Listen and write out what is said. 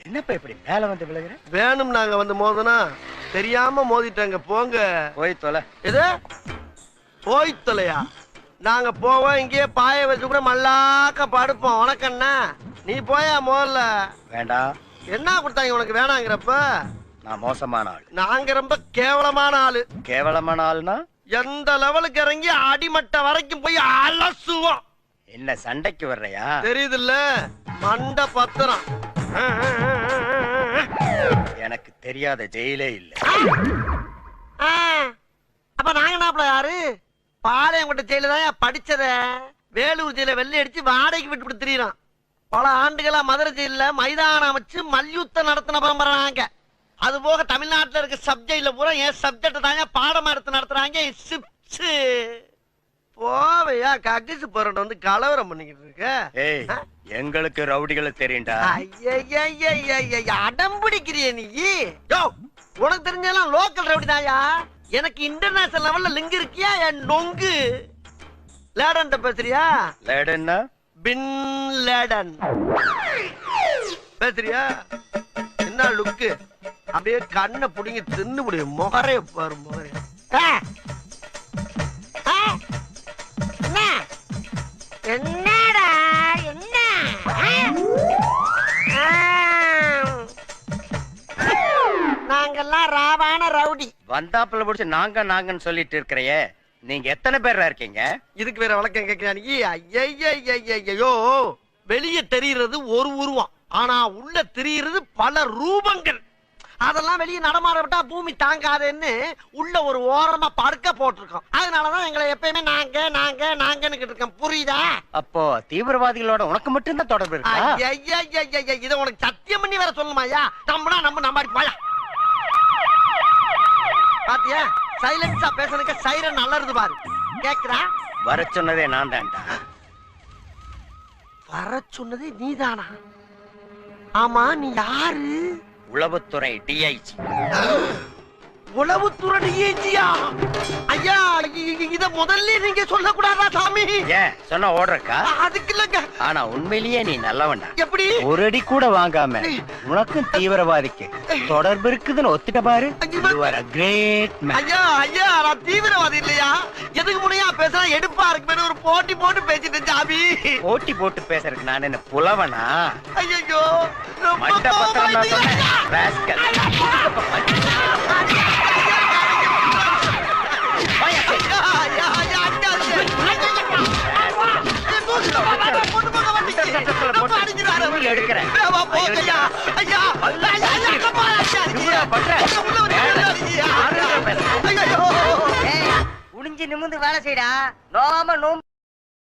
என்னப்பா இப்படி மேல வந்து விழுகிற? வேணும் நாங்க வந்து மோதனா தெரியாம மோதிட்டாங்க. போங்க போய் தொலை. எது போய் தொலையா? நாங்க போவோம், இங்கேயே பாய வச்சு கூட மல்லாக்க படுப்போம். உனக்கண்ணா நீ போயா முதல்ல. வேண்டாம். என்ன கொடுத்தாங்க உனக்கு வேணாங்கிறப்ப? நான் மோசமான ஆள். நாங்க ரொம்ப கேவலமான ஆளு. கேவலமான ஆள்னா எந்த லெவலுக்கு இறங்கி அடிமட்ட வரைக்கும் போய் அலசுவோம். என்ன சண்டைக்கு வர்றையா? தெரியுது இல்ல மண்ட பத்திரம். எனக்கு தெரியாத ஜெயிலே இல்ல. அப்ப நாங்க நாப்பல யாரு? பாளையங்கோட்டை ஜெயில தான் படிச்சத. வேலூர் ஜெயில வெள்ளை அடிச்சு வாடகைக்கு விட்டு திரியறான். பல ஆண்டுகளா மதுரை ஜெயில மைதானம் அமைச்சு மல்யுத்தம் நடத்தின பரம்பரை நாங்க. அது போக தமிழ்நாட்டுல இருக்க சப்ஜெக்ட்ல பூரா என் சப்ஜெக்ட் தாங்க பாடமா எடுத்து நடத்துறாங்க. போவையா கக்கிசு போறட்ட வந்து கலவரம் பண்ணிக்கிட்டு இருக்க. ஏய், எங்களுக்கு ரவுடிகளை தெரியும்டா. அடம் பிடிக்கிறிய நீ? யோ, உனக்கு தெரிஞ்செல்லாம் லோக்கல் ரவுடி தாயா. எனக்கு இன்டர்நேஷனல் லெவல்ல லிங்க் இருக்கியா? என் நொங்கு லேடன் பேசுறியா? லேடன்னா பின் லேடன் பேசுறியா? என்ன லுக்கு? அப்படியே கண்ணை புடிங்கி தின்னு முடியும். முகரே பாரு முகரே. என்னடா என்ன? நாங்கெல்லாம் ராவான ரவுடி. வந்தாப்புல முடிச்சு நாங்க நாங்கன்னு சொல்லிட்டு இருக்கிறையே, நீங்க எத்தனை பேரா இருக்கீங்க? இதுக்கு வேற வழக்கம் கேட்கிறானியோ. வெளியே தெரிகிறது ஒரு உருவம், ஆனா உள்ள தெரிகிறது பல ரூபங்கள். அதெல்லாம் வெளியே நடமாட விட்டா பூமி தாங்காதுன்னு உள்ள ஒரு ஓரமா படுக்க போட்டிருக்கோம். அதனாலதான் எங்களை எப்பயுமே நாங்க நாங்க நாங்கன்னு இருக்கோம். புரியுதா? அப்போ தீவிரவாதிகளோட உனக்கு மட்டும் தான் தொடர்பு இருக்கா? இத உனக்கு சத்தியம் பண்ணி வேற சொல்லணுமாயா? நம்பனா நம்பாடி போயா. பாத்தியா சைலன்ஸா பேசுறதுக்கு சைரன் நல்லா இருந்து பாரு. கேக்குறா? வர சொன்னதே நான் தான்டா. வர சொன்னதே நீதானா? ஆமா, நீ யாரு? உளவுத்துறை டிஐஜி. உளவுத்துறை டிஐஜியா? ஐயா, இத முதல்ல நீங்க சொல்லக்கூடாதா சாமி? ஏன் சொன்னா ஓடுறக்கா? அதுக்கு இல்லங்க. ஆனா உண்மையிலேயே நீ நல்லவன்டா. எப்படி? ஒரு அடி கூட வாங்காம உனக்கும் தீவிரவாதிக்கு தொடர்பு இருக்குதுன்னு ஒத்துட்ட பாரு. You are a great man. ஐயா ஐயா, நான் தீவிரவாதி இல்லையா? எதுக்கு முனையா பேசுறா? எடுப்பா இருக்கு ஒரு போட்டி போட்டு பேசிட்டு சாமி. போட்டி போட்டு பேசுறதுக்கு நான் என்ன புலவனா? ஐயோ, மண்ட பத்திரம் நான் சொன்னேன். ராஸ்கல். குனிஞ்சு நிமிந்து வேலை செய்டா. நோம நோம்